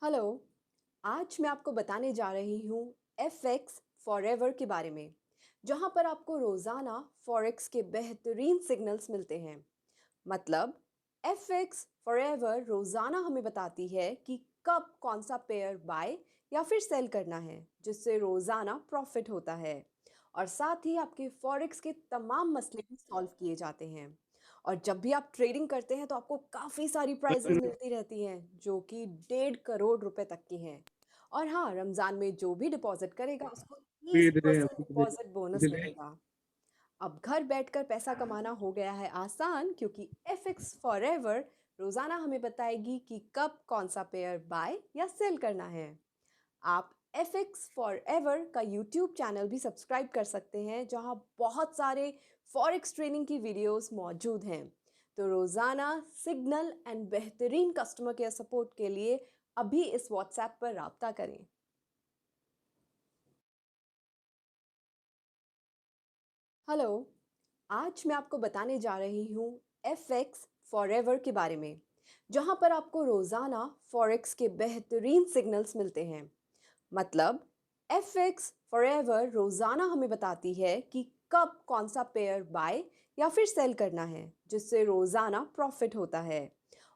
Hello. आज मैं आपको बताने जा रही हूँ FX फॉरएवर के बारे में, जहाँ पर आपको रोज़ाना फॉरेक्स के बेहतरीन सिग्नल्स मिलते हैं। मतलब FX फॉरएवर रोज़ाना हमें बताती है कि कब कौन सा पेयर बाय या फिर सेल करना है, जिससे रोज़ाना प्रॉफिट होता है। और साथ ही आपके फॉरेक्स के तमाम मसले भी सॉल्व किए जाते हैं। और जब भी आप ट्रेडिंग करते हैं तो आपको काफ़ी सारी प्राइजेस मिलती रहती हैं, जो कि 1.5 करोड़ रुपए तक की हैं। और हाँ, रमज़ान में जो भी डिपॉजिट करेगा उसको 30% डिपॉजिट बोनस मिलेगा। अब घर बैठकर पैसा कमाना हो गया है आसान, क्योंकि FX फॉरएवर रोज़ाना हमें बताएगी कि कब कौन सा पेयर बाय या सेल करना है। आप FX फॉरएवर का यूट्यूब चैनल भी सब्सक्राइब कर सकते हैं, जहां बहुत सारे फॉरेक्स ट्रेनिंग की वीडियोस मौजूद हैं। तो रोज़ाना सिग्नल एंड बेहतरीन कस्टमर केयर सपोर्ट के लिए अभी इस व्हाट्सएप पर राब्ता करें। हेलो। आज मैं आपको बताने जा रही हूँ FX फॉरएवर के बारे में, जहां पर आपको रोज़ाना फॉरेक्स के बेहतरीन सिग्नल्स मिलते हैं। मतलब FX फॉरएवर रोज़ाना हमें बताती है कि कब कौन सा पेयर बाय या फिर सेल करना है, जिससे रोज़ाना प्रॉफिट होता है।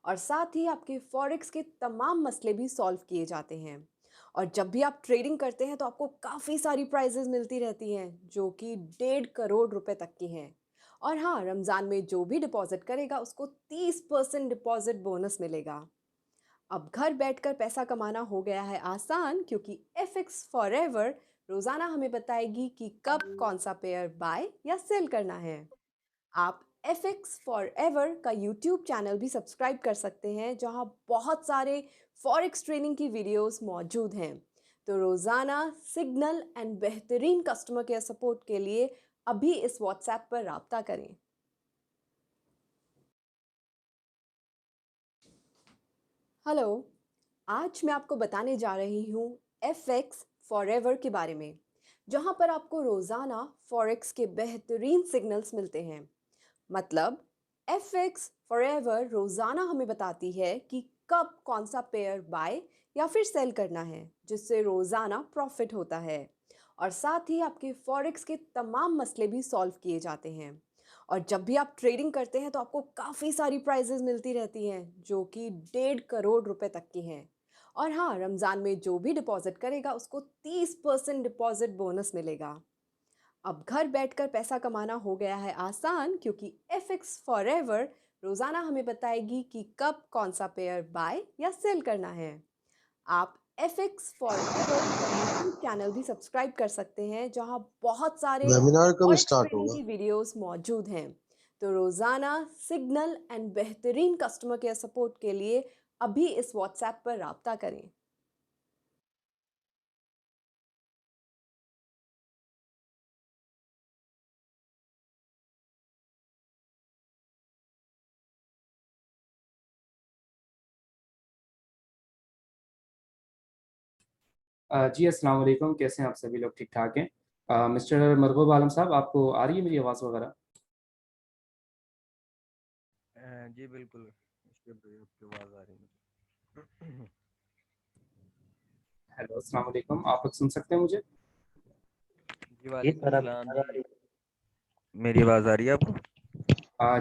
और साथ ही आपके फॉरेक्स के तमाम मसले भी सॉल्व किए जाते हैं। और जब भी आप ट्रेडिंग करते हैं तो आपको काफ़ी सारी प्राइजेस मिलती रहती हैं, जो कि 1.5 करोड़ रुपए तक की हैं। और हाँ, रमज़ान में जो भी डिपॉजिट करेगा उसको 30% डिपॉजिट बोनस मिलेगा। अब घर बैठकर पैसा कमाना हो गया है आसान, क्योंकि FX फॉरएवर रोज़ाना हमें बताएगी कि कब कौन सा पेयर बाय या सेल करना है। आप FX फॉरएवर का यूट्यूब चैनल भी सब्सक्राइब कर सकते हैं, जहां बहुत सारे फॉरेक्स ट्रेनिंग की वीडियोस मौजूद हैं। तो रोज़ाना सिग्नल एंड बेहतरीन कस्टमर केयर सपोर्ट के लिए अभी इस व्हाट्सएप पर राब्ता करें। हेलो। आज मैं आपको बताने जा रही हूँ FX फॉरएवर के बारे में, जहां पर आपको रोज़ाना फॉरेक्स के बेहतरीन सिग्नल्स मिलते हैं। मतलब FX फॉरएवर रोज़ाना हमें बताती है कि कब कौन सा पेयर बाय या फिर सेल करना है, जिससे रोज़ाना प्रॉफिट होता है। और साथ ही आपके फॉरेक्स के तमाम मसले भी सॉल्व किए जाते हैं। और जब भी आप ट्रेडिंग करते हैं तो आपको काफ़ी सारी प्राइजेस मिलती रहती हैं, जो कि 1.5 करोड़ रुपए तक की हैं। और हाँ, रमज़ान में जो भी डिपॉजिट करेगा उसको 30% डिपॉजिट बोनस मिलेगा। अब घर बैठकर पैसा कमाना हो गया है आसान, क्योंकि FX फॉरएवर रोज़ाना हमें बताएगी कि कब कौन सा पेयर बाय या सेल करना है। आप FX फॉरएवर का यूट्यूब चैनल भी सब्सक्राइब कर सकते हैं, जहां बहुत सारे वेबिनार कब फॉरेक्स स्टार्ट ट्रेनिंग होगा? की वीडियोस मौजूद हैं। तो रोज़ाना सिग्नल एंड बेहतरीन कस्टमर केयर सपोर्ट के लिए अभी इस व्हाट्सएप पर राब्ता करें। जी अस्सलाम वालेकुम, कैसे हैं आप सभी लोग? ठीक ठाक हैं? मिस्टर मरगूब आलम साहब, आपको आ रही है मेरी आवाज़ वगैरह? जी बिल्कुल। इसके भाई आपकी आवाज़ आ रही है मुझे। हेलो, अस्सलाम वालेकुम, आप लोग सुन सकते हैं मुझे? जी वालेकुम सलाम जी। मेरी आवाज़ आ रही है आपको?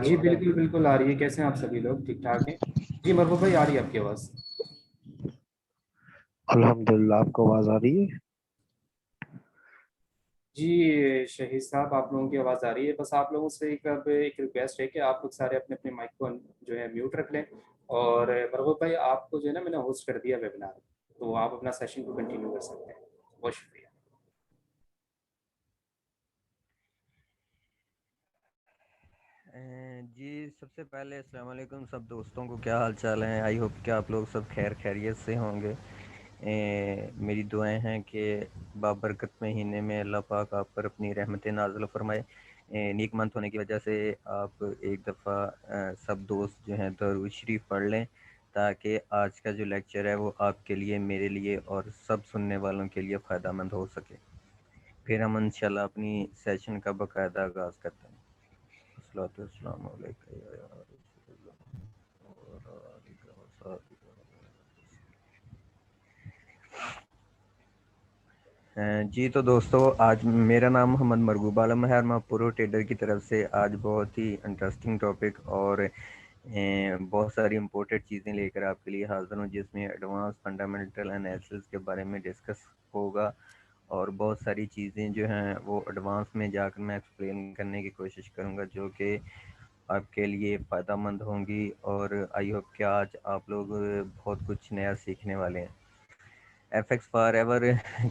जी बिल्कुल बिल्कुल आ रही है। कैसे हैं आप सभी लोग? ठीक ठाक हैं? जी मरगूब भाई, आ रही है आपकी आवाज़? अल्हम्दुलिल्लाह, आपको आवाज आ रही है? जी शहीद साहब, आप लोगों की आवाज़ आ रही है। बस आप लोगों से एक रिक्वेस्ट है कि आप लोग सारे अपने अपने माइक को जो है म्यूट रख लें। और मरगूब भाई, आपको जो है ना, मैंने होस्ट कर दिया वेबिनार, तो आप अपना सेशन को कंटिन्यू कर सकते हैं। बहुत शुक्रिया। जी सबसे पहले अस्सलाम वालेकुम सब दोस्तों को, क्या हाल चाल है? आई होप कि आप लोग सब खैर खैरियत से होंगे। मेरी दुआएं हैं कि बाबरकत महीने में अल्लाह पाक आप पर अपनी रहमत नाज़िल फरमाए। नीक मंथ होने की वजह से आप एक दफ़ा सब दोस्त जो हैं दरूद शरीफ पढ़ लें, ताकि आज का जो लेक्चर है वो आपके लिए, मेरे लिए और सब सुनने वालों के लिए फ़ायदेमंद हो सके। फिर हम इंशाल्लाह अपनी सेशन का बाकायदा आगाज़ करते हैं। अस्सलातु वस्सलामु अलैका या रसूलल्लाह व अला आलिका व सहाबिका। जी तो दोस्तों, आज मेरा नाम मोहम्मद मरगूब आलम है और मैं प्रो ट्रेडर की तरफ से आज बहुत ही इंटरेस्टिंग टॉपिक और बहुत सारी इम्पोर्टेंट चीज़ें लेकर आपके लिए हाज़िर हूँ, जिसमें एडवांस फंडामेंटल एनालिसिस के बारे में डिस्कस होगा और बहुत सारी चीज़ें जो हैं वो एडवांस में जाकर मैं एक्सप्लेन करने की कोशिश करूँगा, जो कि आपके लिए फ़ायदेमंद होंगी। और आई होप कि आज आप लोग बहुत कुछ नया सीखने वाले हैं। FX फॉरएवर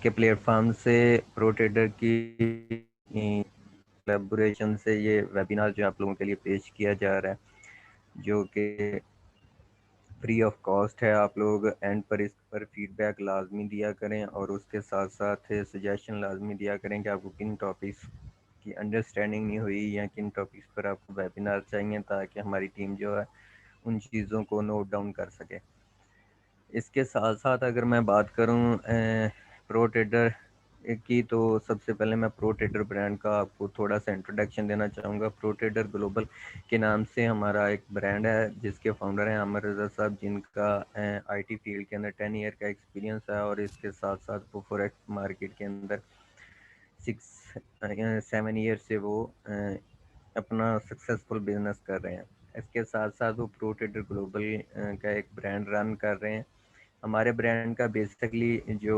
के प्लेटफॉर्म से प्रो ट्रेडर की कोलैबोरेशन से ये वेबिनार जो आप लोगों के लिए पेश किया जा रहा है, जो कि फ्री ऑफ कॉस्ट है। आप लोग एंड पर इस पर फीडबैक लाजमी दिया करें और उसके साथ साथ सजेशन लाजमी दिया करें कि आपको किन टॉपिक्स की अंडरस्टैंडिंग नहीं हुई या किन टॉपिक्स पर आपको वेबिनार चाहिए, ताकि हमारी टीम जो है उन चीज़ों को नोट डाउन कर सके। इसके साथ साथ अगर मैं बात करूं प्रो ट्रेडर की, तो सबसे पहले मैं प्रो ट्रेडर ब्रांड का आपको थोड़ा सा इंट्रोडक्शन देना चाहूँगा। प्रो ट्रेडर ग्लोबल के नाम से हमारा एक ब्रांड है, जिसके फाउंडर हैं आमिर रज़ा साहब, जिनका आईटी फील्ड के अंदर 10 ईयर का एक्सपीरियंस है और इसके साथ साथ वो फॉरेक्स मार्केट के अंदर 7 ईयर से वो अपना सक्सेसफुल बिजनेस कर रहे हैं। इसके साथ साथ वो प्रो ट्रेडर ग्लोबल का एक ब्रांड रन कर रहे हैं। हमारे ब्रांड का बेसिकली जो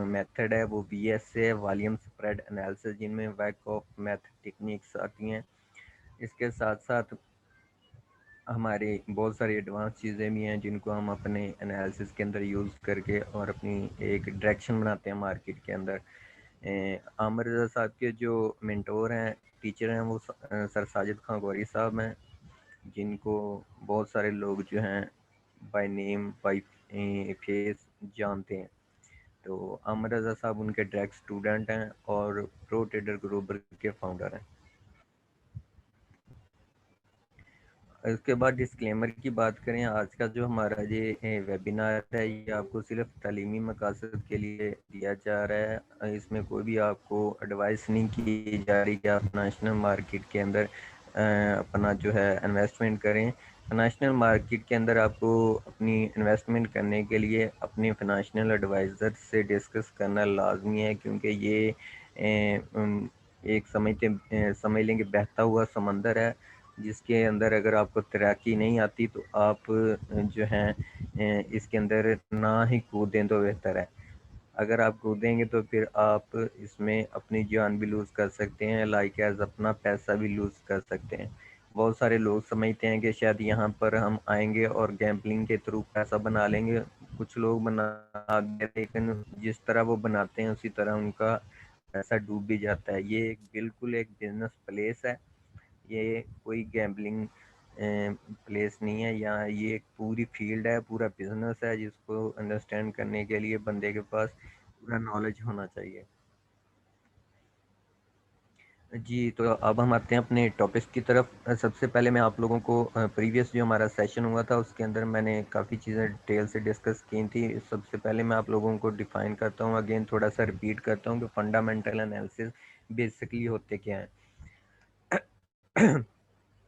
मेथड है वो VS से है, वॉल्यूम स्प्रेड एनालिसिस, जिनमें वैक ऑफ मैथ टेक्निक्स आती हैं। इसके साथ साथ हमारे बहुत सारी एडवांस चीज़ें भी हैं, जिनको हम अपने एनालिसिस के अंदर यूज़ करके और अपनी एक डायरेक्शन बनाते हैं मार्केट के अंदर। आमिर रज़ा साहब के जो मेंटोर हैं, टीचर हैं, वो सर साजिद खान गौरी साहब हैं, जिनको बहुत सारे लोग जो हैं बाय नेम बाय फेस जानते हैं। तो आमिर रज़ा साहब उनके डायरेक्ट स्टूडेंट हैं और प्रो ट्रेडर ग्लोबल के फाउंडर हैं। इसके बाद डिस्क्लेमर की बात करें, आज का जो हमारा ये वेबिनार है, ये आपको सिर्फ तालीमी मकासद के लिए दिया जा रहा है। इसमें कोई भी आपको एडवाइस नहीं की जा रही कि आप नेशनल मार्केट के अंदर अपना जो है इन्वेस्टमेंट करें। फाइनेंशियल मार्केट के अंदर आपको अपनी इन्वेस्टमेंट करने के लिए अपने फाइनेंशियल एडवाइज़र से डिस्कस करना लाजमी है, क्योंकि ये एक समझ लेंगे बहता हुआ समंदर है, जिसके अंदर अगर आपको तैराकी नहीं आती तो आप जो हैं इसके अंदर ना ही कूदें तो बेहतर है। अगर आप कूदेंगे तो फिर आप इसमें अपनी जान भी लूज़ कर सकते हैं, लाइक एज अपना पैसा भी लूज़ कर सकते हैं। बहुत सारे लोग समझते हैं कि शायद यहाँ पर हम आएंगे और गैम्बलिंग के थ्रू पैसा बना लेंगे। कुछ लोग बना लेकिन जिस तरह वो बनाते हैं उसी तरह उनका पैसा डूब भी जाता है। ये बिल्कुल एक बिजनेस प्लेस है, ये कोई गैम्बलिंग प्लेस नहीं है। यहाँ ये एक पूरी फील्ड है, पूरा बिजनेस है, जिसको अंडरस्टैंड करने के लिए बंदे के पास पूरा नॉलेज होना चाहिए। जी, तो अब हम आते हैं अपने टॉपिक्स की तरफ। सबसे पहले मैं आप लोगों को प्रीवियस जो हमारा सेशन हुआ था उसके अंदर मैंने काफ़ी चीज़ें डिटेल से डिस्कस की थी। सबसे पहले मैं आप लोगों को डिफ़ाइन करता हूँ, अगेन थोड़ा सा रिपीट करता हूँ कि फंडामेंटल एनालिसिस बेसिकली होते क्या हैं।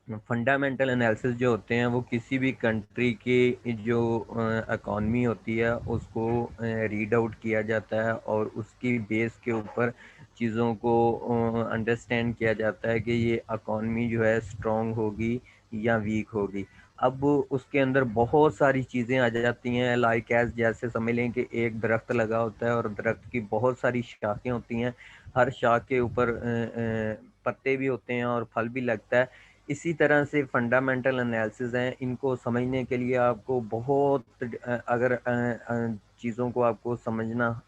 फंडामेंटल एनालिसिस जो होते हैं वो किसी भी कंट्री की जो इकॉनमी होती है उसको रीड आउट किया जाता है और उसकी बेस के ऊपर चीज़ों को अंडरस्टैंड किया जाता है कि ये इकॉनमी जो है स्ट्रॉन्ग होगी या वीक होगी। अब उसके अंदर बहुत सारी चीज़ें आ जाती हैं, लाइक एज जैसे समझ लें कि एक दरख्त लगा होता है और दरख्त की बहुत सारी शाखें होती हैं, हर शाख के ऊपर पत्ते भी होते हैं और फल भी लगता है। इसी तरह से फंडामेंटल एनालिसिस हैं, इनको समझने के लिए आपको बहुत अगर चीज़ों को आपको समझना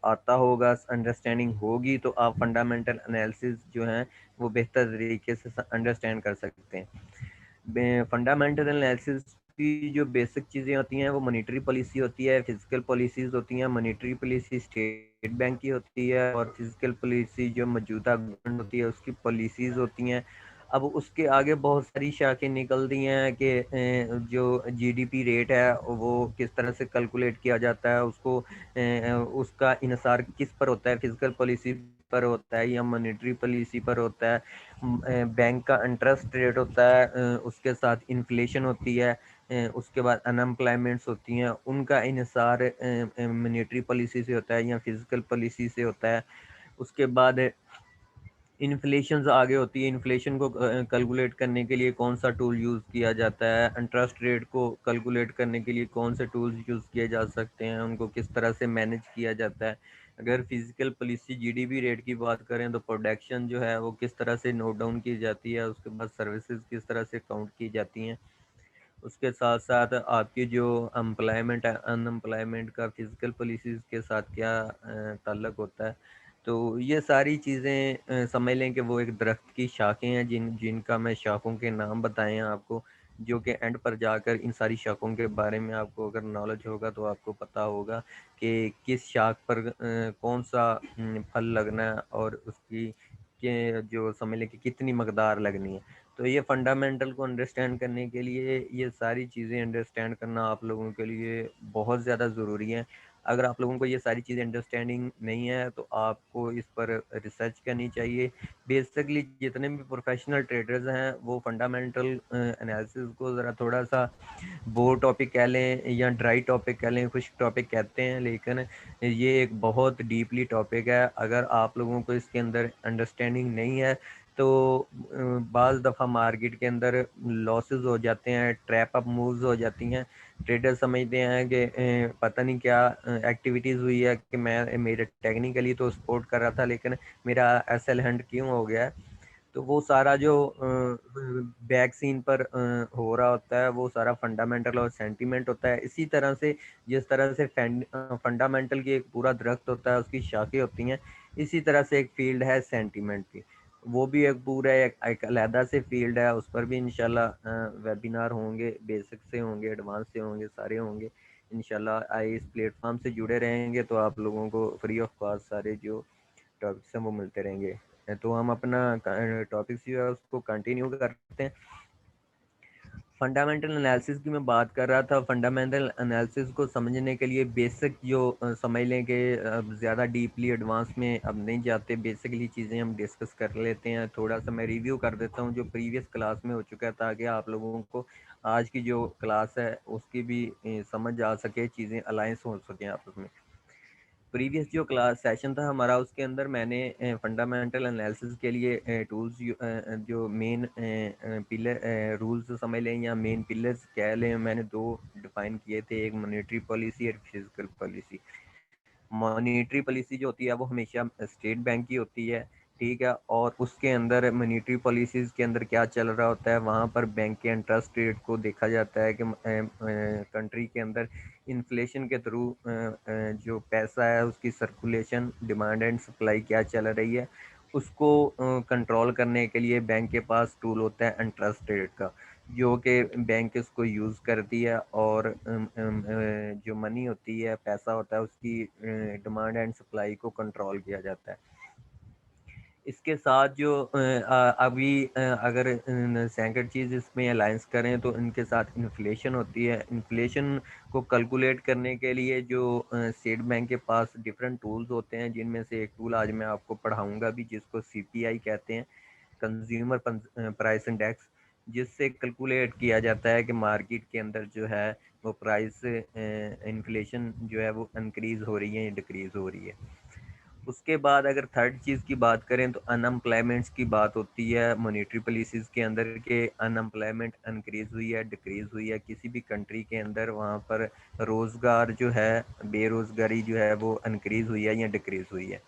आता होगा, अंडरस्टैंडिंग होगी, तो आप फंडामेंटल एनालिसिस जो हैं वो बेहतर तरीके से अंडरस्टैंड कर सकते हैं। फंडामेंटल एनालिसिस की जो बेसिक चीज़ें होती हैं वो मॉनेटरी पॉलिसी होती है, फिजिकल पॉलिसीज़ होती हैं। मॉनेटरी पॉलिसी स्टेट बैंक की होती है और फिजिकल पॉलिसी जो मौजूदा गवर्नमेंट होती है उसकी पॉलिसीज़ होती हैं। अब उसके आगे बहुत सारी शाखें निकलती हैं कि जो जीडीपी रेट है वो किस तरह से कैलकुलेट किया जाता है, उसको उसका इन्हिसार किस पर होता है, फिजिकल पॉलिसी पर होता है या मॉनेटरी पॉलिसी पर होता है। बैंक का इंटरेस्ट रेट होता है, उसके साथ इन्फ्लेशन होती है, उसके बाद अनएम्प्लॉयमेंट्स होती हैं, उनका इन्हिसार मॉनेटरी पॉलिसी से होता है या फिजिकल पॉलिसी से होता है। उसके बाद इन्फ्लेशन आगे होती है, इन्फ्लेशन को कैलकुलेट करने के लिए कौन सा टूल यूज़ किया जाता है, इंटरेस्ट रेट को कैलकुलेट करने के लिए कौन से टूल्स यूज़ किए जा सकते हैं, उनको किस तरह से मैनेज किया जाता है। अगर फिजिकल पॉलिसी जीडीपी रेट की बात करें तो प्रोडक्शन जो है वो किस तरह से नोट डाउन की जाती है, उसके बाद सर्विसेज किस तरह से काउंट की जाती हैं। उसके साथ साथ आपकी जो एम्प्लॉयमेंट है, अनएम्प्लॉयमेंट का फिजिकल पॉलिसीज़ के साथ क्या ताल्लुक होता है। तो ये सारी चीज़ें समझ लें कि वो एक दरख्त की शाखें हैं जिनका मैं शाखों के नाम बताए हैं आपको, जो कि एंड पर जाकर इन सारी शाखों के बारे में आपको अगर नॉलेज होगा तो आपको पता होगा कि किस शाख पर कौन सा फल लगना है और उसकी के जो समझ लें कि कितनी मकदार लगनी है। तो ये फंडामेंटल को अंडरस्टैंड करने के लिए ये सारी चीज़ें अंडरस्टैंड करना आप लोगों के लिए बहुत ज़्यादा ज़रूरी है। अगर आप लोगों को ये सारी चीज़ें अंडरस्टैंडिंग नहीं है तो आपको इस पर रिसर्च करनी चाहिए। बेसिकली जितने भी प्रोफेशनल ट्रेडर्स हैं वो फंडामेंटल एनालिसिस को ज़रा थोड़ा-सा बोर टॉपिक कह लें या ड्राई टॉपिक कह लें, खुश्क टॉपिक कहते हैं, लेकिन ये एक बहुत डीपली टॉपिक है। अगर आप लोगों को इसके अंदर अंडरस्टैंडिंग नहीं है तो बाज़ दफ़ा मार्केट के अंदर लॉसेस हो जाते हैं, ट्रैप अप मूव्स हो जाती हैं। ट्रेडर समझते हैं कि पता नहीं क्या एक्टिविटीज़ हुई है कि मैं मेरे टेक्निकली तो सपोर्ट कर रहा था लेकिन मेरा एसएल हैंड क्यों हो गया है। तो वो सारा जो बैक सीन पर हो रहा होता है वो सारा फंडामेंटल और सेंटीमेंट होता है। इसी तरह से जिस तरह से फंडामेंटल की एक पूरा दरख्त होता है, उसकी शाखें होती हैं, इसी तरह से एक फील्ड है सेंटीमेंट की। वो भी एक पूरा एक अलहदा से फील्ड है, उस पर भी इंशाल्लाह वेबिनार होंगे, बेसिक से होंगे, एडवांस से होंगे, सारे होंगे। इंशाल्लाह आए इस प्लेटफॉर्म से जुड़े रहेंगे तो आप लोगों को फ्री ऑफ कॉस्ट सारे जो टॉपिक्स हैं वो मिलते रहेंगे। तो हम अपना टॉपिक्स जो है उसको कंटिन्यू करते हैं। फंडामेंटल एनालिसिस की मैं बात कर रहा था। फंडामेंटल एनालिसिस को समझने के लिए बेसिक जो समझ लें कि ज़्यादा डीपली एडवांस में अब नहीं जाते, बेसिकली चीज़ें हम डिस्कस कर लेते हैं। थोड़ा सा मैं रिव्यू कर देता हूँ जो प्रीवियस क्लास में हो चुका है, ताकि आप लोगों को आज की जो क्लास है उसकी भी समझ आ सके, चीज़ें अलाइंस हो सकें आपस में। प्रीवियस जो क्लास सेशन था हमारा उसके अंदर मैंने फंडामेंटल एनालिसिस के लिए टूल्स जो मेन पिलर रूल्स समझ लें या मेन पिलर्स कह लें, मैंने दो डिफाइन किए थे, एक मॉनेटरी पॉलिसी और फिजिकल पॉलिसी। मॉनेटरी पॉलिसी जो होती है वो हमेशा स्टेट बैंक की होती है, ठीक है, और उसके अंदर मॉनेटरी पॉलिसीज़ के अंदर क्या चल रहा होता है, वहाँ पर बैंक के इंटरेस्ट रेट को देखा जाता है कि कंट्री के अंदर इन्फ्लेशन के थ्रू जो पैसा है उसकी सर्कुलेशन, डिमांड एंड सप्लाई क्या चल रही है, उसको कंट्रोल करने के लिए बैंक के पास टूल होता है इंटरेस्ट रेट का, जो कि बैंक इसको यूज़ करती है और जो मनी होती है, पैसा होता है, उसकी डिमांड एंड सप्लाई को कंट्रोल किया जाता है। इसके साथ जो अभी अगर सेकंड चीज़ इसमें अलाइंस करें तो इनके साथ इन्फ्लेशन होती है। इन्फ्लेशन को कैलकुलेट करने के लिए जो स्टेट बैंक के पास डिफरेंट टूल्स होते हैं, जिनमें से एक टूल आज मैं आपको पढ़ाऊँगा भी, जिसको सीपीआई कहते हैं, कंज्यूमर प्राइस इंडेक्स, जिससे कैलकुलेट किया जाता है कि मार्केट के अंदर जो है वो प्राइस इन्फ्लेशन जो है वो इंक्रीज़ हो रही है या डिक्रीज़ हो रही है। उसके बाद अगर थर्ड चीज़ की बात करें तो अनएम्प्लॉयमेंट्स की बात होती है मॉनेटरी पॉलिसीज़ के अंदर के अनएम्प्लॉयमेंट इंक्रीज़ हुई है, डिक्रीज़ हुई है किसी भी कंट्री के अंदर, वहाँ पर रोज़गार जो है, बेरोज़गारी जो है वो इंक्रीज़ हुई है या डिक्रीज़ हुई है।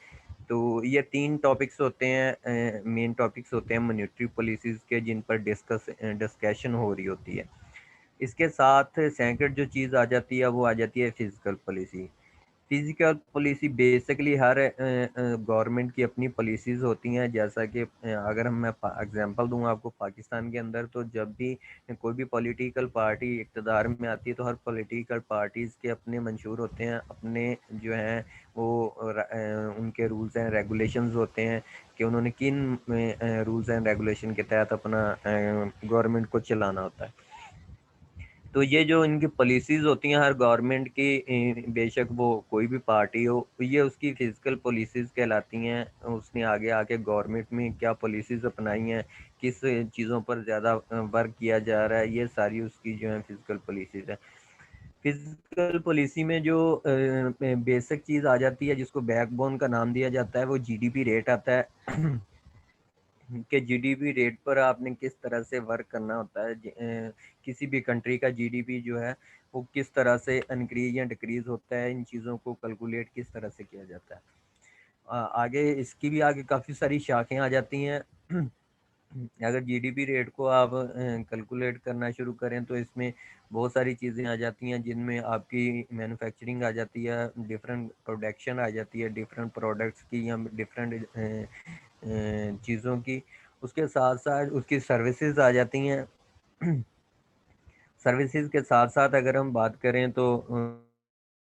तो ये तीन टॉपिक्स होते हैं, मेन टॉपिक्स होते हैं मॉनेटरी पॉलिसीज़ के, जिन पर डिस्कशन हो रही होती है। इसके साथ सेकंड जो चीज़ आ जाती है वो आ जाती है physical policy. Physical policy basically हर गवर्नमेंट की अपनी पॉलिसीज़ होती हैं, जैसा कि अगर मैं एग्जांपल दूं आपको, पाकिस्तान के अंदर तो जब भी कोई भी पॉलिटिकल पार्टी इक़्तिदार में आती है तो हर पॉलिटिकल पार्टीज़ के अपने मंशूर होते हैं, अपने जो हैं वो उनके रूल्स एंड रेगुलेशंस होते हैं कि उन्होंने किन रूल्स एंड रेगुलेशन के तहत अपना गवर्नमेंट को चलाना होता है। तो ये जो इनकी पॉलिसीज़ होती हैं हर गवर्नमेंट की, बेशक वो कोई भी पार्टी हो, ये उसकी फिजिकल पॉलिसीज़ कहलाती हैं। उसने आगे आके गवर्नमेंट में क्या पॉलिसीज़ अपनाई हैं, किस चीज़ों पर ज़्यादा वर्क किया जा रहा है, ये सारी उसकी जो है फिजिकल पॉलिसीज़ हैं। फिजिकल पॉलिसी में जो बेसिक चीज़ आ जाती है, जिसको बैकबोन का नाम दिया जाता है, वो जीडीपी रेट आता है कि जीडीपी रेट पर आपने किस तरह से वर्क करना होता है। किसी भी कंट्री का जीडीपी जो है वो किस तरह से इंक्रीज या डिक्रीज होता है, इन चीज़ों को कैलकुलेट किस तरह से किया जाता है। आगे इसकी भी आगे काफ़ी सारी शाखें आ जाती हैं। अगर जीडीपी रेट को आप कैलकुलेट करना शुरू करें तो इसमें बहुत सारी चीज़ें आ जाती हैं, जिनमें आपकी मैन्युफैक्चरिंग आ जाती है, डिफरेंट प्रोडक्शन आ जाती है, डिफरेंट प्रोडक्ट्स की या डिफरेंट चीज़ों की। उसके साथ साथ उसकी सर्विसेज आ जाती हैं। सर्विसेज के साथ साथ अगर हम बात करें तो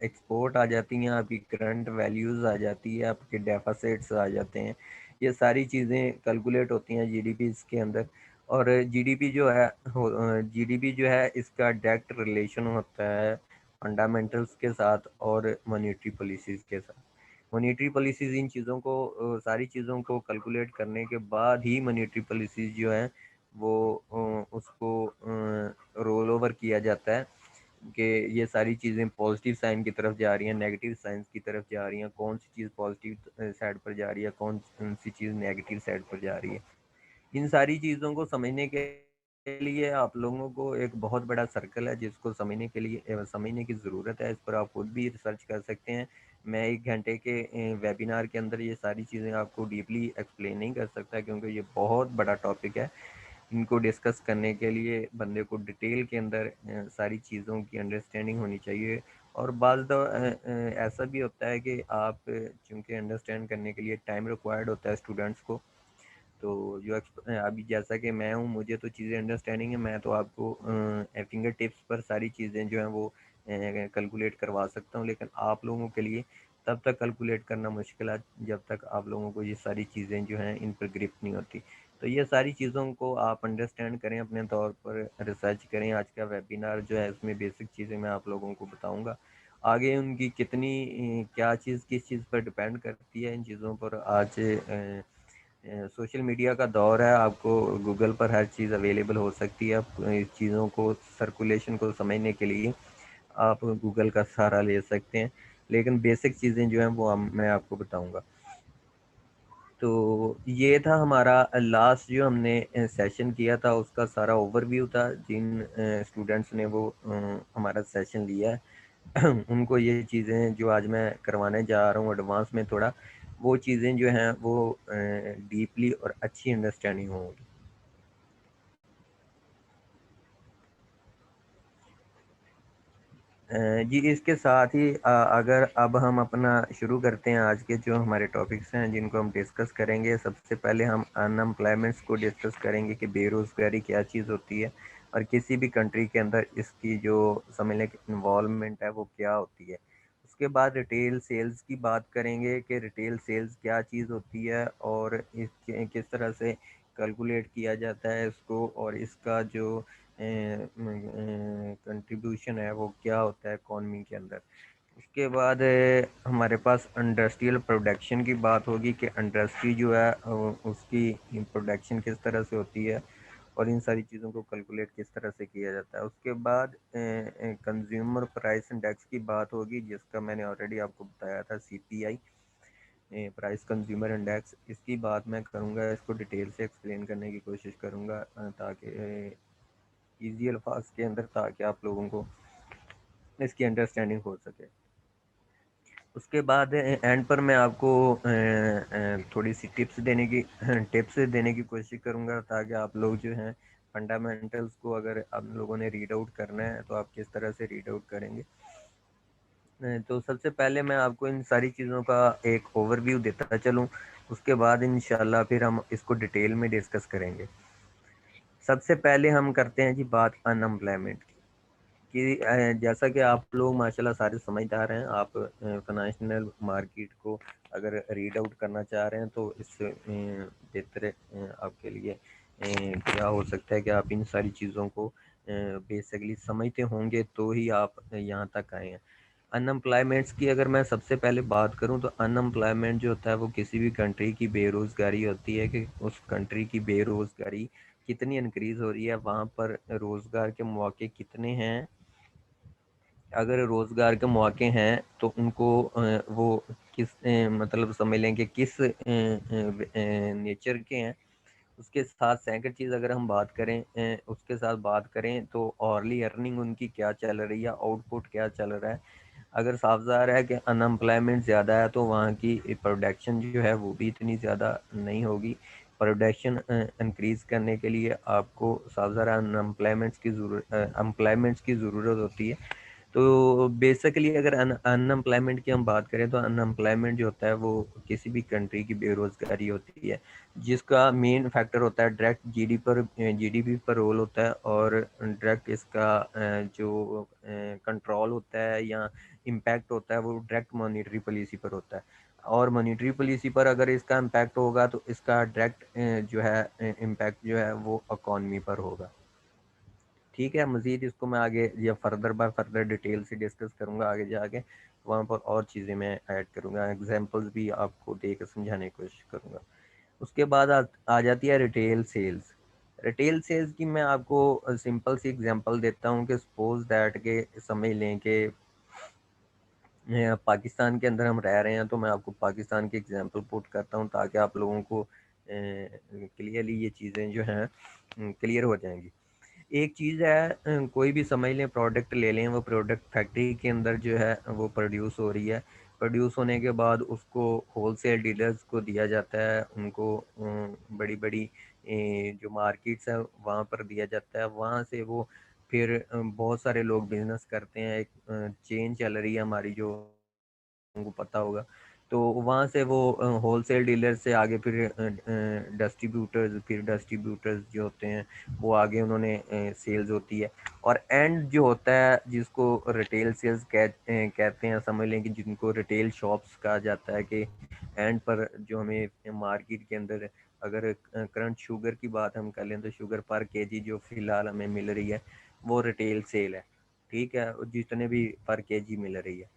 एक्सपोर्ट आ जाती हैं, आपकी करंट वैल्यूज़ आ जाती है, आपके डेफिसिट्स आ जाते हैं। ये सारी चीज़ें कैलकुलेट होती हैं जीडीपी के अंदर। और जीडीपी जो है इसका डायरेक्ट रिलेशन होता है फंडामेंटल्स के साथ और मॉनेटरी पॉलिसीज़ के साथ। मॉनेटरी पॉलिसीज़ इन चीज़ों को सारी चीज़ों को कैलकुलेट करने के बाद ही मॉनेटरी पॉलिसीज़ जो है वो उसको रोल ओवर किया जाता है कि ये सारी चीज़ें पॉजिटिव साइन की तरफ जा रही हैं, नेगेटिव साइंस की तरफ जा रही हैं, कौन सी चीज़ पॉजिटिव साइड पर जा रही है, कौन सी चीज़ नेगेटिव साइड पर जा रही है। इन सारी चीज़ों को समझने के लिए आप लोगों को एक बहुत बड़ा सर्कल है, जिसको समझने के लिए समझने की ज़रूरत है। इस पर आप खुद भी रिसर्च कर सकते हैं। मैं 1 घंटे के वेबिनार के अंदर ये सारी चीज़ें आपको डीपली एक्सप्लेन नहीं कर सकता, क्योंकि ये बहुत बड़ा टॉपिक है। इनको डिस्कस करने के लिए बंदे को डिटेल के अंदर सारी चीज़ों की अंडरस्टैंडिंग होनी चाहिए। और ऐसा भी होता है कि आप चूँकि अंडरस्टैंड करने के लिए टाइम रिक्वायर्ड होता है स्टूडेंट्स को। तो अभी जैसा कि मैं हूँ, मुझे तो चीज़ें अंडरस्टैंडिंग है, मैं तो आपको फिंगर टिप्स पर सारी चीज़ें जो हैं वो कैलकुलेट करवा सकता हूँ। लेकिन आप लोगों के लिए तब तक कैलकुलेट करना मुश्किल है जब तक आप लोगों को ये सारी चीज़ें जो हैं इन पर ग्रिप नहीं होती। तो ये सारी चीज़ों को आप अंडरस्टैंड करें, अपने तौर पर रिसर्च करें। आज का वेबिनार जो है उसमें बेसिक चीज़ें मैं आप लोगों को बताऊँगा। आगे उनकी कितनी क्या चीज़ किस चीज़ पर डिपेंड करती है, इन चीज़ों पर आज सोशल मीडिया का दौर है। आपको गूगल पर हर चीज़ अवेलेबल हो सकती है। आप इस चीज़ों को सर्कुलेशन को समझने के लिए आप गूगल का सहारा ले सकते हैं, लेकिन बेसिक चीज़ें जो हैं वो मैं आपको बताऊंगा। तो ये था हमारा लास्ट जो हमने सेशन किया था, उसका सारा ओवरव्यू था। जिन स्टूडेंट्स ने वो हमारा सेशन लिया है उनको ये चीज़ें जो आज मैं करवाने जा रहा हूँ एडवांस में थोड़ा, वो चीज़ें जो हैं वो डीपली और अच्छी अंडरस्टैंडिंग होंगी। जी, इसके साथ ही अगर अब हम अपना शुरू करते हैं, आज के जो हमारे टॉपिक्स हैं जिनको हम डिस्कस करेंगे। सबसे पहले हम अनएम्प्लॉयमेंट्स को डिस्कस करेंगे कि बेरोज़गारी क्या चीज़ होती है और किसी भी कंट्री के अंदर इसकी जो समझ लें कि इन्वॉल्वमेंट है वो क्या होती है। उसके बाद रिटेल सेल्स की बात करेंगे कि रिटेल सेल्स क्या चीज़ होती है और किस तरह से कैलकुलेट किया जाता है इसको, और इसका जो कंट्रीब्यूशन है वो क्या होता है इकॉनमी के अंदर। उसके बाद हमारे पास इंडस्ट्रियल प्रोडक्शन की बात होगी कि इंडस्ट्री जो है उसकी प्रोडक्शन किस तरह से होती है और इन सारी चीज़ों को कैलकुलेट किस तरह से किया जाता है। उसके बाद कंज्यूमर प्राइस इंडेक्स की बात होगी, जिसका मैंने ऑलरेडी आपको बताया था, सीपीआई, प्राइस कंज्यूमर इंडेक्स। इसकी बात मैं करूँगा, इसको डिटेल से एक्सप्लेन करने की कोशिश करूँगा ताकि ईजी अल्फाज के अंदर, ताकि आप लोगों को इसकी अंडरस्टैंडिंग हो सके। उसके बाद एंड पर मैं आपको थोड़ी सी टिप्स देने की कोशिश करूँगा, ताकि आप लोग जो हैं फंडामेंटल्स को अगर आप लोगों ने रीड आउट करना है तो आप किस तरह से रीड आउट करेंगे। तो सबसे पहले मैं आपको इन सारी चीज़ों का एक ओवरव्यू देता चलूँ, उसके बाद इंशाल्लाह फिर हम इसको डिटेल में डिस्कस करेंगे। सबसे पहले हम करते हैं जी बात अनएम्प्लॉयमेंट की। जैसा कि आप लोग माशाल्लाह सारे समझदार हैं। आप फाइनेंशियल मार्केट को अगर रीड आउट करना चाह रहे हैं तो इससे बेहतर आपके लिए क्या हो सकता है कि आप इन सारी चीज़ों को बेसिकली समझते होंगे तो ही आप यहाँ तक आए हैं। अनएम्प्लॉयमेंट्स की अगर मैं सबसे पहले बात करूँ तो अनएम्प्लॉयमेंट जो होता है वो किसी भी कंट्री की बेरोज़गारी होती है कि उस कंट्री की बेरोज़गारी कितनी इंक्रीज़ हो रही है, वहाँ पर रोज़गार के मौके कितने हैं। अगर रोज़गार के मौके हैं तो उनको वो किस मतलब समझ लें कि किस नेचर के हैं। उसके साथ सेकंड चीज़ अगर हम बात करें उसके साथ बात करें तो ऑरली अर्निंग उनकी क्या चल रही है, आउटपुट क्या चल रहा है। अगर साफ ज़ाहिर है कि अनएम्प्लॉयमेंट ज़्यादा है तो वहाँ की प्रोडक्शन जो है वो भी इतनी ज़्यादा नहीं होगी। प्रोडक्शन इंक्रीज़ करने के लिए आपको साफ ज़ाहिर एम्प्लॉयमेंट्स की ज़रूरत होती है। तो बेसिकली अगर अनएम्प्लॉयमेंट की हम बात करें तो अनएम्प्लॉयमेंट जो होता है वो किसी भी कंट्री की बेरोज़गारी होती है, जिसका मेन फैक्टर होता है डायरेक्ट जीडीपी पर रोल होता है, और डायरेक्ट इसका जो कंट्रोल होता है या इम्पैक्ट होता है वो डायरेक्ट मॉनेटरी पॉलिसी पर होता है। और मॉनेटरी पॉलिसी पर अगर इसका इम्पैक्ट होगा तो इसका डायरेक्ट जो है इम्पैक्ट जो है वो इकॉनमी पर होगा। ठीक है, मज़ीद इसको मैं आगे या फर्दर बाय फर्दर डिटेल से डिस्कस करूँगा आगे जाके, वहाँ पर और चीज़ें मैं ऐड करूँगा, एग्जांपल्स भी आपको देकर समझाने की कोशिश करूँगा। उसके बाद आ जाती है रिटेल सेल्स। रिटेल सेल्स की मैं आपको सिंपल सी एग्जांपल देता हूँ कि सपोज दैट के समझ लें कि पाकिस्तान के अंदर हम रह रहे हैं, तो मैं आपको पाकिस्तान की एग्जांपल पुट करता हूँ ताकि आप लोगों को क्लियरली ये चीज़ें जो हैं क्लियर हो जाएंगी। एक चीज़ है कोई भी समझ लें प्रोडक्ट ले लें, वो प्रोडक्ट फैक्ट्री के अंदर जो है वो प्रोड्यूस हो रही है। प्रोड्यूस होने के बाद उसको होलसेल डीलर्स को दिया जाता है, उनको बड़ी बड़ी जो मार्केट्स है वहाँ पर दिया जाता है। वहाँ से वो फिर बहुत सारे लोग बिजनेस करते हैं। एक चेन चल रही है हमारी जो उनको पता होगा। तो वहाँ से वो होलसेल डीलर से आगे फिर डिस्ट्रीब्यूटर्स जो होते हैं वो आगे उन्होंने सेल्स होती है। और एंड जो होता है जिसको रिटेल सेल्स कहते हैं, समझ लें कि जिनको रिटेल शॉप्स कहा जाता है, कि एंड पर जो हमें मार्केट के अंदर अगर करंट शुगर की बात हम कर लें तो शुगर पर केजी जो फिलहाल हमें मिल रही है वो रिटेल सेल है। ठीक है, जितने भी पर केजी मिल रही है।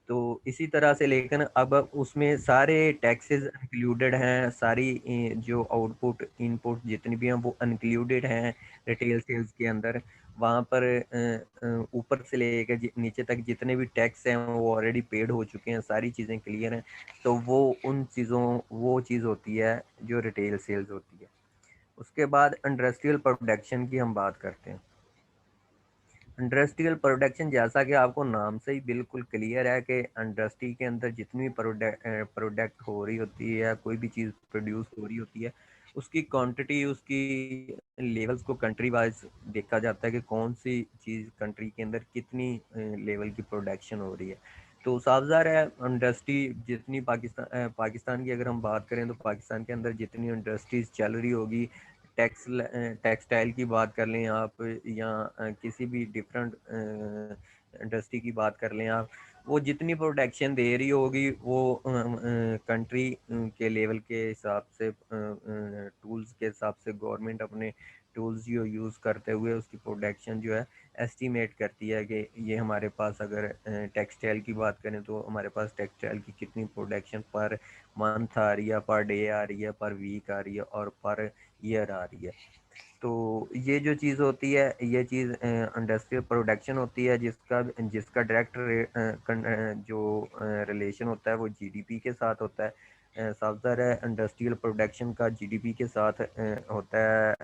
तो इसी तरह से, लेकिन अब उसमें सारे टैक्सेस इंक्लूडेड हैं, सारी जो आउटपुट इनपुट जितनी भी हैं वो इंक्लूडेड हैं रिटेल सेल्स के अंदर। वहाँ पर ऊपर से लेकर नीचे तक जितने भी टैक्स हैं वो ऑलरेडी पेड हो चुके हैं, सारी चीज़ें क्लियर हैं। तो वो चीज़ होती है जो रिटेल सेल्स होती है। उसके बाद इंडस्ट्रियल प्रोडक्शन की हम बात करते हैं। इंडस्ट्रियल प्रोडक्शन, जैसा कि आपको नाम से ही बिल्कुल क्लियर है कि इंडस्ट्री के अंदर जितनी प्रोडक्ट हो रही होती है, कोई भी चीज़ प्रोड्यूस हो रही होती है, उसकी क्वांटिटी, उसकी लेवल्स को कंट्री वाइज देखा जाता है कि कौन सी चीज़ कंट्री के अंदर कितनी लेवल की प्रोडक्शन हो रही है। तो साफ ज़ाहिर है इंडस्ट्री जितनी पाकिस्तान की अगर हम बात करें तो पाकिस्तान के अंदर जितनी इंडस्ट्रीज चल रही होगी, टेक्सटाइल की बात कर लें आप, या किसी भी डिफरेंट इंडस्ट्री की बात कर लें आप, वो जितनी प्रोडक्शन दे रही होगी वो कंट्री के लेवल के हिसाब से, टूल्स के हिसाब से गवर्नमेंट अपने टूल्स जो यूज़ करते हुए उसकी प्रोडक्शन जो है एस्टिमेट करती है कि ये हमारे पास, अगर टेक्सटाइल की बात करें तो हमारे पास टेक्सटाइल की कितनी प्रोडक्शन पर मंथ आ रही है, पर डे आ रही है, पर वीक आ रही है, और पर ईयर आ रही है। तो ये जो चीज़ होती है, ये चीज़ इंडस्ट्रियल प्रोडक्शन होती है, जिसका डायरेक्ट जो रिलेशन होता है वो जीडीपी के साथ होता है। साफ ज़ाहिर है इंडस्ट्रियल प्रोडक्शन का जीडीपी के साथ होता है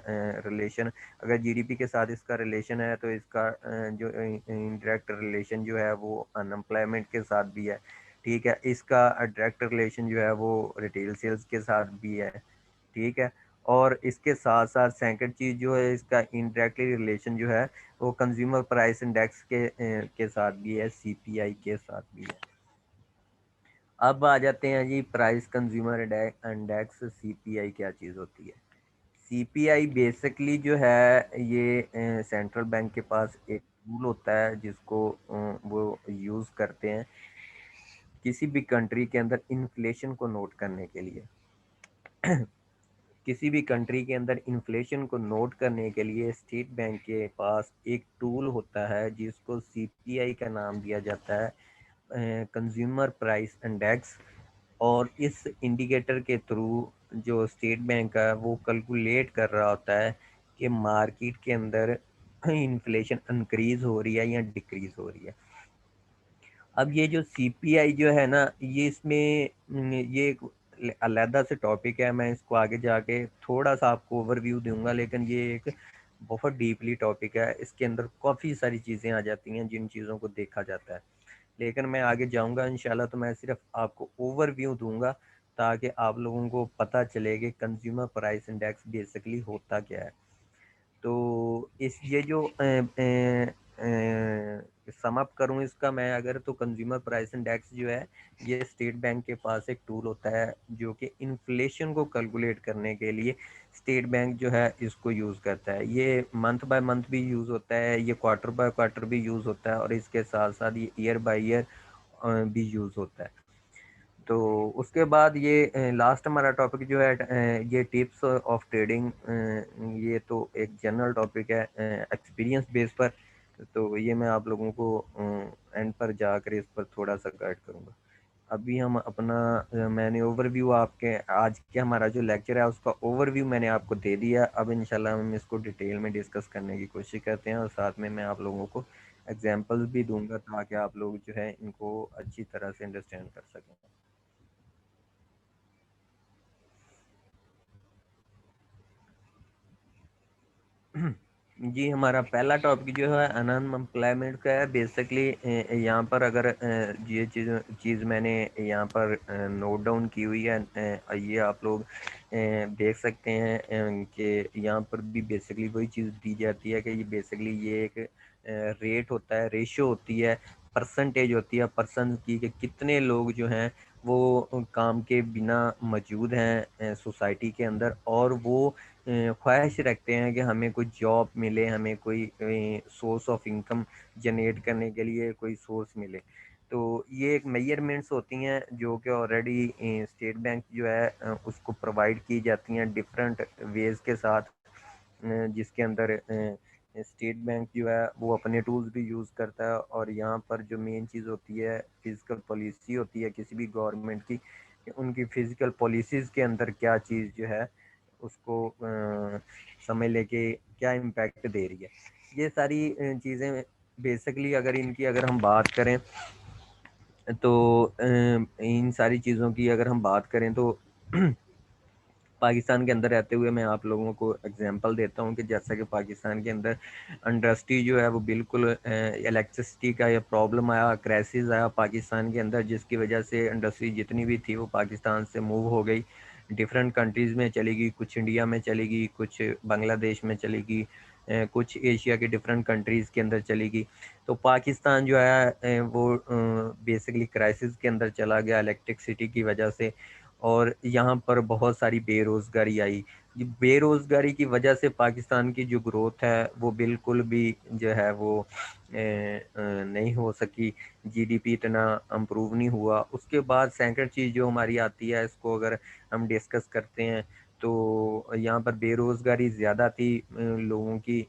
रिलेशन। अगर जीडीपी के साथ इसका रिलेशन है तो इसका जो इनडायरेक्ट रिलेशन जो है वो अनएम्प्लॉयमेंट के साथ भी है। ठीक है, इसका डायरेक्ट रिलेशन जो है वो रिटेल सेल्स के साथ भी है। ठीक है, और इसके साथ साथ सेकंड चीज़ जो है, इसका इनडायरेक्टली रिलेशन जो है वो कंज्यूमर प्राइस इंडेक्स के साथ भी है, सीपीआई के साथ भी है। अब आ जाते हैं जी प्राइस कंज्यूमर इंडेक्स, सीपीआई क्या चीज़ होती है। सीपीआई बेसिकली जो है ये सेंट्रल बैंक के पास एक टूल होता है जिसको वो यूज़ करते हैं किसी भी कंट्री के अंदर इन्फ्लेशन को नोट करने के लिए। किसी भी कंट्री के अंदर इन्फ्लेशन को नोट करने के लिए स्टेट बैंक के पास एक टूल होता है जिसको सीपीआई का नाम दिया जाता है, कंज्यूमर प्राइस इंडेक्स। और इस इंडिकेटर के थ्रू जो स्टेट बैंक है वो कैलकुलेट कर रहा होता है कि मार्केट के अंदर इन्फ्लेशन इंक्रीज हो रही है या डिक्रीज हो रही है। अब ये जो सीपीआई जो है ना, ये इसमें ये एक अलहदा से टॉपिक है, मैं इसको आगे जाके थोड़ा सा आपको ओवरव्यू दूंगा, लेकिन ये एक बहुत डीपली टॉपिक है। इसके अंदर काफ़ी सारी चीज़ें आ जाती हैं जिन चीज़ों को देखा जाता है, लेकिन मैं आगे जाऊंगा इंशाल्लाह। तो मैं सिर्फ आपको ओवरव्यू दूंगा ताकि आप लोगों को पता चले कि कंज्यूमर प्राइस इंडेक्स बेसिकली होता क्या है। तो इस ये जो सम अप करूँ इसका मैं अगर, तो कंज्यूमर प्राइस इंडेक्स जो है ये स्टेट बैंक के पास एक टूल होता है जो कि इन्फ्लेशन को कैलकुलेट करने के लिए स्टेट बैंक जो है इसको यूज़ करता है। ये मंथ बाय मंथ भी यूज़ होता है, ये क्वार्टर बाय क्वार्टर भी यूज़ होता है, और इसके साथ साथ ये ईयर बाय ईयर भी यूज़ होता है। तो उसके बाद ये लास्ट हमारा टॉपिक जो है ये टिप्स ऑफ ट्रेडिंग, ये तो एक जनरल टॉपिक है एक्सपीरियंस बेस पर। तो ये मैं आप लोगों को एंड पर जाकर इस पर थोड़ा सा गाइड करूँगा। अभी हम अपना मैंने ओवरव्यू आपके आज के हमारा जो लेक्चर है उसका ओवरव्यू मैंने आपको दे दिया। अब इंशाल्लाह हम इसको डिटेल में डिस्कस करने की कोशिश करते हैं, और साथ में मैं आप लोगों को एग्जांपल्स भी दूंगा ताकि आप लोग जो है इनको अच्छी तरह से अंडरस्टैंड कर सकें। जी, हमारा पहला टॉपिक जो है अनएम्प्लॉयमेंट का है। बेसिकली यहाँ पर अगर ये चीज़ मैंने यहाँ पर नोट डाउन की हुई है, ये आप लोग देख सकते हैं कि यहाँ पर भी बेसिकली वही चीज़ दी जाती है कि ये बेसिकली ये एक रेट होता है, रेशियो होती है, परसेंटेज होती है पर्सन की, कि कितने लोग जो हैं वो काम के बिना मौजूद हैं सोसाइटी के अंदर, और वो ख्वाहिश रखते हैं कि हमें कोई जॉब मिले, हमें कोई सोर्स ऑफ इनकम जनरेट करने के लिए कोई सोर्स मिले। तो ये एक मेजरमेंट्स होती हैं जो कि ऑलरेडी स्टेट बैंक जो है उसको प्रोवाइड की जाती हैं डिफरेंट वेज के साथ, जिसके अंदर स्टेट बैंक जो है वो अपने टूल्स भी यूज़ करता है। और यहाँ पर जो मेन चीज़ होती है फिजिकल पॉलिसी होती है किसी भी गवर्नमेंट की, कि उनकी फिजिकल पॉलिसीज़ के अंदर क्या चीज़ जो है उसको समझ लेके क्या इम्पैक्ट दे रही है। ये सारी चीज़ें बेसिकली अगर हम बात करें तो इन सारी चीज़ों की अगर हम बात करें तो पाकिस्तान के अंदर रहते हुए मैं आप लोगों को एग्जांपल देता हूँ कि जैसा कि पाकिस्तान के अंदर इंडस्ट्री जो है वो बिल्कुल इलेक्ट्रिसिटी का ये प्रॉब्लम आया, क्राइसिस आया पाकिस्तान के अंदर, जिसकी वजह से इंडस्ट्री जितनी भी थी वो पाकिस्तान से मूव हो गई, डिफरेंट कंट्रीज़ में चली गई, कुछ इंडिया में चली गई, कुछ बांग्लादेश में चली गई, कुछ एशिया के डिफरेंट कंट्रीज़ के अंदर चली गई। तो पाकिस्तान जो है वो बेसिकली क्राइसिस के अंदर चला गया इलेक्ट्रिसिटी की वजह से, और यहाँ पर बहुत सारी बेरोज़गारी आई। ये बेरोज़गारी की वजह से पाकिस्तान की जो ग्रोथ है वो बिल्कुल भी जो है वो नहीं हो सकी, जीडीपी इतना इम्प्रूव नहीं हुआ। उसके बाद सेकंड चीज़ जो हमारी आती है, इसको अगर हम डिस्कस करते हैं तो यहाँ पर बेरोज़गारी ज़्यादा थी, लोगों के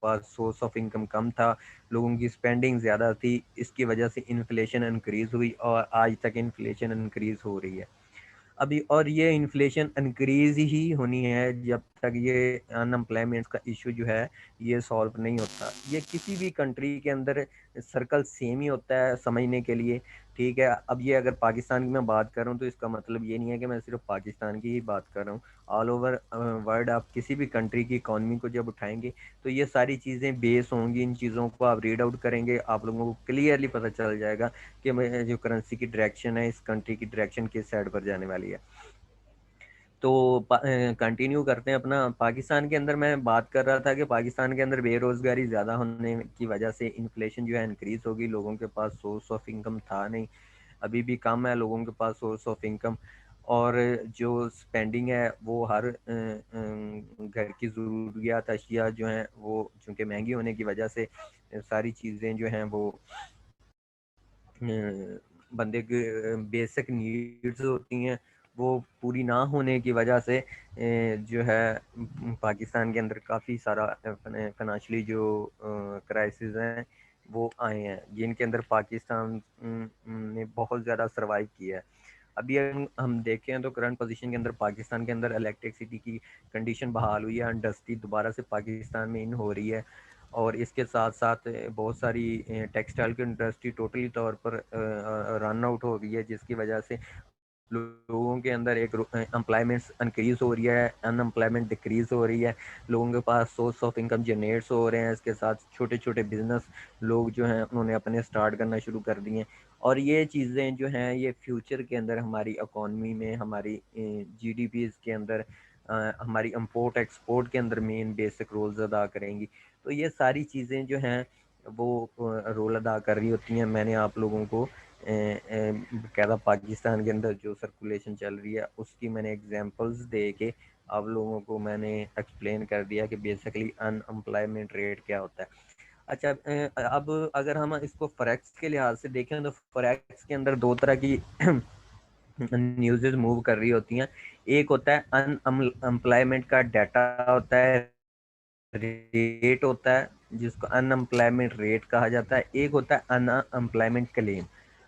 पास सोर्स ऑफ इनकम कम था, लोगों की स्पेंडिंग ज़्यादा थी, इसकी वजह से इन्फ्लेशन इंक्रीज़ हुई और आज तक इन्फ्लेशन इंक्रीज़ हो रही है अभी। और ये इन्फ्लेशन इंक्रीज ही होनी है जब तक ये अनएम्प्लॉयमेंट का इशू जो है ये सॉल्व नहीं होता। ये किसी भी कंट्री के अंदर सर्कल सेम ही होता है समझने के लिए, ठीक है। अब ये अगर पाकिस्तान की मैं बात कर रहा हूँ तो इसका मतलब ये नहीं है कि मैं सिर्फ पाकिस्तान की ही बात कर रहा हूँ। ऑल ओवर वर्ल्ड आप किसी भी कंट्री की इकॉनमी को जब उठाएंगे तो ये सारी चीज़ें बेस होंगी, इन चीज़ों को आप रीड आउट करेंगे, आप लोगों को क्लियरली पता चल जाएगा कि जो करेंसी की डायरेक्शन है, इस कंट्री की डायरेक्शन किस साइड पर जाने वाली है। तो कंटिन्यू करते हैं अपना। पाकिस्तान के अंदर मैं बात कर रहा था कि पाकिस्तान के अंदर बेरोज़गारी ज़्यादा होने की वजह से इन्फ्लेशन जो है इंक्रीज़ होगी, लोगों के पास सोर्स ऑफ इनकम था नहीं, अभी भी कम है लोगों के पास सोर्स ऑफ इनकम। और जो स्पेंडिंग है वो हर घर की ज़रूरियात अशिया जो हैं वो चूँकि महंगी होने की वजह से सारी चीज़ें जो हैं वो बंदे के बेसिक नीड्स होती हैं वो पूरी ना होने की वजह से जो है पाकिस्तान के अंदर काफ़ी सारा फाइनेंशियली जो क्राइसिस हैं वो आए हैं, जिनके अंदर पाकिस्तान ने बहुत ज़्यादा सर्वाइव किया है। अभी हम देखें तो करंट पोजीशन के अंदर पाकिस्तान के अंदर इलेक्ट्रिसिटी की कंडीशन बहाल हुई है, इंडस्ट्री दोबारा से पाकिस्तान में इन हो रही है, और इसके साथ साथ बहुत सारी टेक्सटाइल की इंडस्ट्री टोटली तौर पर रन आउट हो गई है, जिसकी वजह से लोगों के अंदर एक एम्प्लॉयमेंट इंक्रीज हो रही है, अनएम्प्लॉयमेंट डिक्रीज हो रही है, लोगों के पास सोर्स ऑफ इनकम जनरेट्स हो रहे हैं। इसके साथ छोटे छोटे बिजनेस लोग जो हैं उन्होंने अपने स्टार्ट करना शुरू कर दिए हैं, और ये चीज़ें जो हैं ये फ्यूचर के अंदर हमारी इकॉनमी में, हमारी जीडीपी के अंदर, हमारी इंपोर्ट एक्सपोर्ट के अंदर मेन बेसिक रोल्स अदा करेंगी। तो ये सारी चीज़ें जो हैं वो रोल अदा कर रही होती हैं। मैंने आप लोगों को बाकायदा पाकिस्तान के अंदर जो सर्कुलेशन चल रही है उसकी मैंने एग्जांपल्स दे के आप लोगों को मैंने एक्सप्लेन कर दिया कि बेसिकली अनएम्प्लॉयमेंट रेट क्या होता है। अच्छा, अब अगर हम इसको फॉरेक्स के लिहाज से देखें तो फॉरेक्स के अंदर दो तरह की न्यूज़ेस मूव कर रही होती हैं। एक होता है अनएम्प्लॉयमेंट का डाटा होता है, रेट होता है जिसको अनएम्प्लॉयमेंट रेट कहा जाता है, एक होता है अनएम्प्लॉयमेंट क्लेम।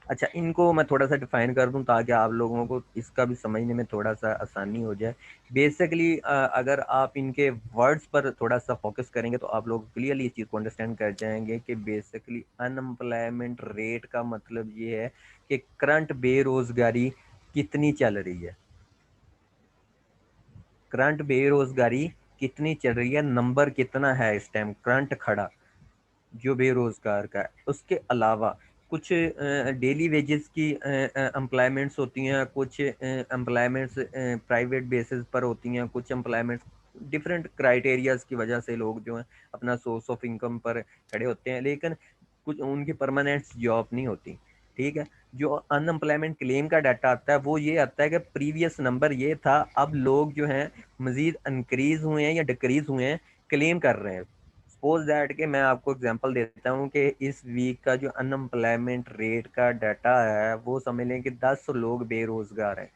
अच्छा, इनको मैं थोड़ा सा डिफाइन कर दूं ताकि आप लोगों को इसका भी समझने में थोड़ा सा आसानी हो जाए। बेसिकली अगर आप इनके वर्ड्स पर थोड़ा सा फोकस करेंगे तो आप लोग क्लियरली इस चीज़ को अंडरस्टैंड कर जाएंगे कि बेसिकली अनएम्प्लॉयमेंट रेट का मतलब ये है कि करंट बेरोजगारी कितनी चल रही है, करंट बेरोजगारी कितनी चल रही है, नंबर कितना है इस टाइम करंट खड़ा जो बेरोजगार का है। उसके अलावा कुछ डेली वेजेस की एम्प्लॉयमेंट्स होती हैं, कुछ एम्प्लॉयमेंट्स प्राइवेट बेसिस पर होती हैं, कुछ एम्प्लॉयमेंट्स डिफरेंट क्राइटेरियाज की वजह से लोग जो हैं अपना सोर्स ऑफ इनकम पर खड़े होते हैं, लेकिन कुछ उनकी परमानेंट जॉब नहीं होती। ठीक है, जो अनएम्प्लॉयमेंट क्लेम का डाटा आता है वो ये आता है कि प्रीवियस नंबर ये था, अब लोग जो हैं मजीद इंक्रीज हुए हैं या डिक्रीज हुए हैं, क्लेम कर रहे हैं। सपोज दैट कि मैं आपको एग्जांपल देता हूँ कि इस वीक का जो अनएम्प्लॉयमेंट रेट का डाटा है वो समझ लें कि 10 लोग बेरोजगार हैं।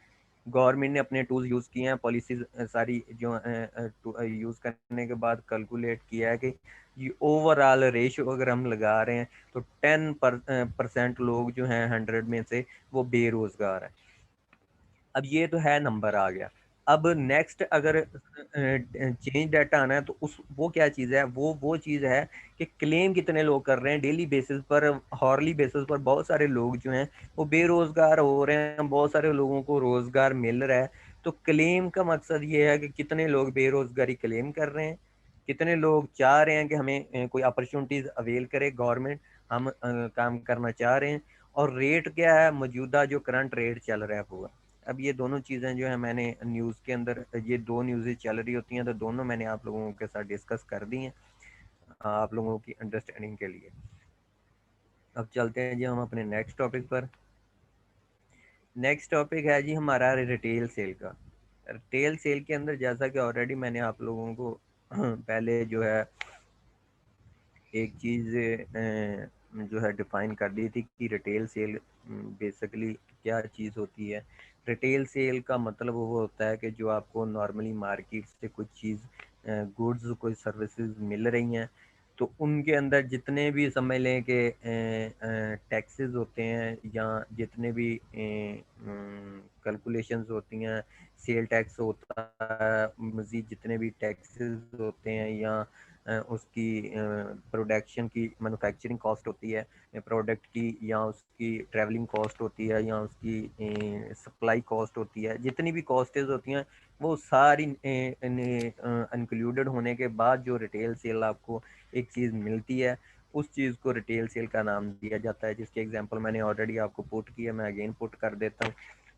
गवर्नमेंट ने अपने टूल्स यूज़ किए हैं, पॉलिसीज सारी जो यूज़ करने के बाद कैलकुलेट किया है कि ये ओवरऑल रेशियो अगर हम लगा रहे हैं तो 10% लोग जो हैं 100 में से वो बेरोजगार हैं। अब ये तो है नंबर आ गया। अब नेक्स्ट अगर चेंज डाटा आना है तो उस वो क्या चीज़ है, वो चीज़ है कि क्लेम कितने लोग कर रहे हैं डेली बेसिस पर, हॉर्ली बेसिस पर। बहुत सारे लोग जो हैं वो बेरोजगार हो रहे हैं, बहुत सारे लोगों को रोजगार मिल रहा है। तो क्लेम का मकसद ये है कि कितने लोग बेरोजगारी क्लेम कर रहे हैं, कितने लोग चाह रहे हैं कि हमें कोई अपॉर्चुनिटीज अवेल करे गवर्नमेंट, हम काम करना चाह रहे हैं, और रेट क्या है मौजूदा जो करंट रेट चल रहा है वो। अब ये दोनों चीज़ें जो है मैंने न्यूज़ के अंदर, ये दो न्यूज़ें चल रही होती हैं तो दोनों मैंने आप लोगों के साथ डिस्कस कर दी हैं आप लोगों की अंडरस्टैंडिंग के लिए। अब चलते हैं जी हम अपने नेक्स्ट टॉपिक पर। नेक्स्ट टॉपिक है जी हमारा रिटेल सेल का। रिटेल सेल के अंदर जैसा कि ऑलरेडी मैंने आप लोगों को पहले जो है एक चीज़ जो है डिफाइन कर दी थी कि रिटेल सेल बेसिकली क्या चीज़ होती है। रिटेल सेल का मतलब वो होता है कि जो आपको नॉर्मली मार्केट से कुछ चीज़ गुड्स कोई सर्विसेज मिल रही हैं तो उनके अंदर जितने भी समझ लें कि टैक्सेस होते हैं या जितने भी कैलकुलेशंस होती हैं, सेल टैक्स होता है, मज़ीद जितने भी टैक्सेस होते हैं या उसकी प्रोडक्शन की मैन्युफैक्चरिंग कॉस्ट होती है प्रोडक्ट की, या उसकी ट्रैवलिंग कॉस्ट होती है, या उसकी सप्लाई कॉस्ट होती है, जितनी भी कॉस्टेज होती हैं वो सारी इंक्लूडेड होने के बाद जो रिटेल सेल आपको एक चीज़ मिलती है उस चीज़ को रिटेल सेल का नाम दिया जाता है। जिसके एग्जांपल मैंने ऑलरेडी आपको पुट किया, मैं अगेन पुट कर देता हूँ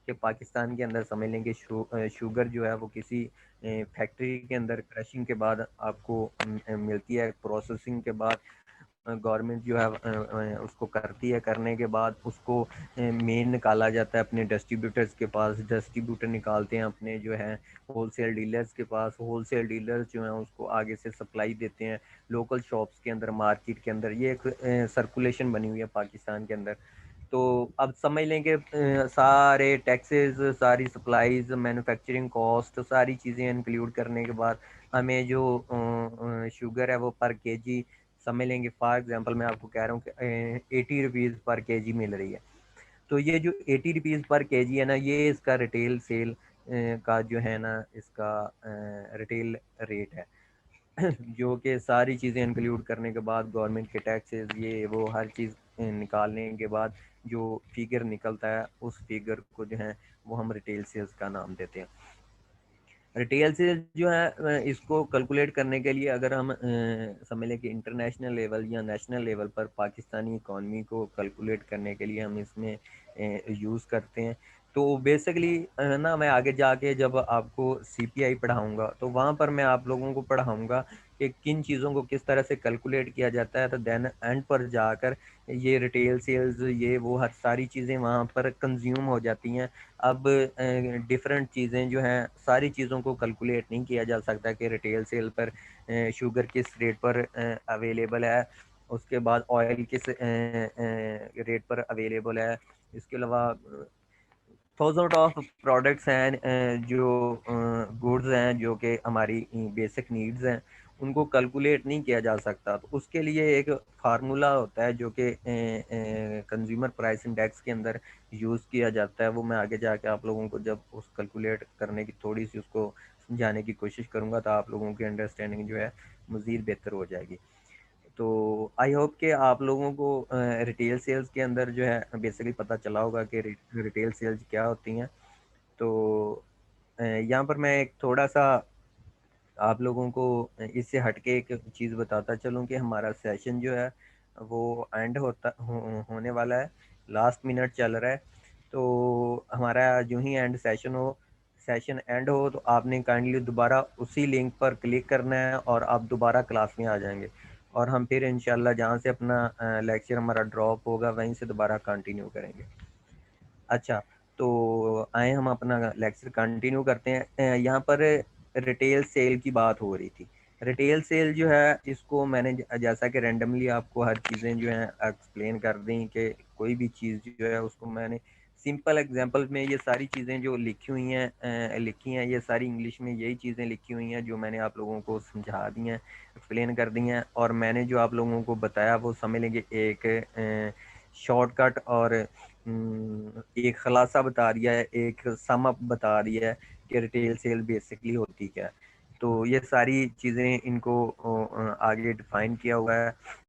कि पाकिस्तान के अंदर समझ लें कि शुगर जो है वो किसी फैक्ट्री के अंदर क्रशिंग के बाद आपको मिलती है, प्रोसेसिंग के बाद गवर्नमेंट जो है उसको करती है, करने के बाद उसको मेन निकाला जाता है अपने डिस्ट्रीब्यूटर्स के पास, डिस्ट्रीब्यूटर निकालते हैं अपने जो है होलसेल डीलर्स के पास, होलसेल डीलर्स जो हैं उसको आगे से सप्लाई देते हैं लोकल शॉप्स के अंदर, मार्केट के अंदर। ये एक सर्कुलेशन बनी हुई है पाकिस्तान के अंदर। तो अब समझ लें कि सारे टैक्सेस, सारी सप्लाईज, मैन्युफैक्चरिंग कॉस्ट, सारी चीज़ें इंक्लूड करने के बाद हमें जो शुगर है वो पर केजी समझ लेंगे, फॉर एग्जांपल मैं आपको कह रहा हूँ कि 80 रुपीज़ पर केजी मिल रही है। तो ये जो 80 रुपीज़ पर केजी है ना, ये इसका रिटेल सेल का जो है ना, इसका रिटेल रेट है जो कि सारी चीज़ें इंक्लूड करने के बाद गवर्नमेंट के टैक्सेस ये वो हर चीज़ निकालने के बाद जो फिगर निकलता है, उस फिगर को जो है वो हम रिटेल सेल्स का नाम देते हैं। रिटेल सेल्स जो है इसको कैलकुलेट करने के लिए अगर हम समझ लें कि इंटरनेशनल लेवल या नेशनल लेवल पर पाकिस्तानी इकॉनमी को कैलकुलेट करने के लिए हम इसमें यूज़ करते हैं। तो बेसिकली ना मैं आगे जाके जब आपको सीपीआई पढ़ाऊँगा तो वहाँ पर मैं आप लोगों को पढ़ाऊँगा कि किन चीज़ों को किस तरह से कैलकुलेट किया जाता है। तो देन एंड पर जाकर ये रिटेल सेल्स ये वो हर सारी चीज़ें वहाँ पर कंज्यूम हो जाती हैं। अब डिफरेंट चीज़ें जो हैं, सारी चीज़ों को कैलकुलेट नहीं किया जा सकता कि रिटेल सेल पर शुगर किस रेट पर अवेलेबल है, उसके बाद ऑयल किस रेट पर अवेलेबल है। इसके अलावा थाउजेंड ऑफ प्रोडक्ट्स हैं जो गुड्स हैं जो कि हमारी बेसिक नीड्स हैं, उनको कैलकुलेट नहीं किया जा सकता। तो उसके लिए एक फार्मूला होता है जो कि कंज्यूमर प्राइस इंडेक्स के अंदर यूज़ किया जाता है। वो मैं आगे जाके आप लोगों को जब उस कैलकुलेट करने की थोड़ी सी उसको समझाने की कोशिश करूँगा तो आप लोगों की अंडरस्टैंडिंग जो है मज़ीद बेहतर हो जाएगी। तो आई होप कि आप लोगों को रिटेल सेल्स के अंदर जो है बेसिकली पता चला होगा कि रिटेल सेल्स क्या होती हैं। तो यहाँ पर मैं एक थोड़ा सा आप लोगों को इससे हटके एक चीज़ बताता चलूँ कि हमारा सेशन जो है वो एंड होने वाला है, लास्ट मिनट चल रहा है। तो हमारा जो ही सेशन एंड हो तो आपने काइंडली दोबारा उसी लिंक पर क्लिक करना है और आप दोबारा क्लास में आ जाएंगे और हम फिर इंशाल्लाह जहाँ से अपना लेक्चर हमारा ड्रॉप होगा वहीं से दोबारा कंटिन्यू करेंगे। अच्छा, तो आए हम अपना लेक्चर कंटिन्यू करते हैं। यहाँ पर रिटेल सेल की बात हो रही थी। रिटेल सेल जो है इसको मैंने जैसा कि रैंडमली आपको हर चीज़ें जो हैं एक्सप्लेन कर दी कि कोई भी चीज़ जो है उसको मैंने सिंपल एग्जांपल में ये सारी चीज़ें जो लिखी हैं ये सारी इंग्लिश में यही चीज़ें लिखी हुई हैं जो मैंने आप लोगों को समझा दी हैं, एक्सप्लेन कर दी हैं और मैंने जो आप लोगों को बताया वो समझ लेंगे एक शॉर्टकट और एक खुलासा बता दिया है, एक सम अप बता दिया है कि रिटेल सेल बेसिकली होती क्या है। तो ये सारी चीज़ें इनको आगे डिफाइन किया हुआ है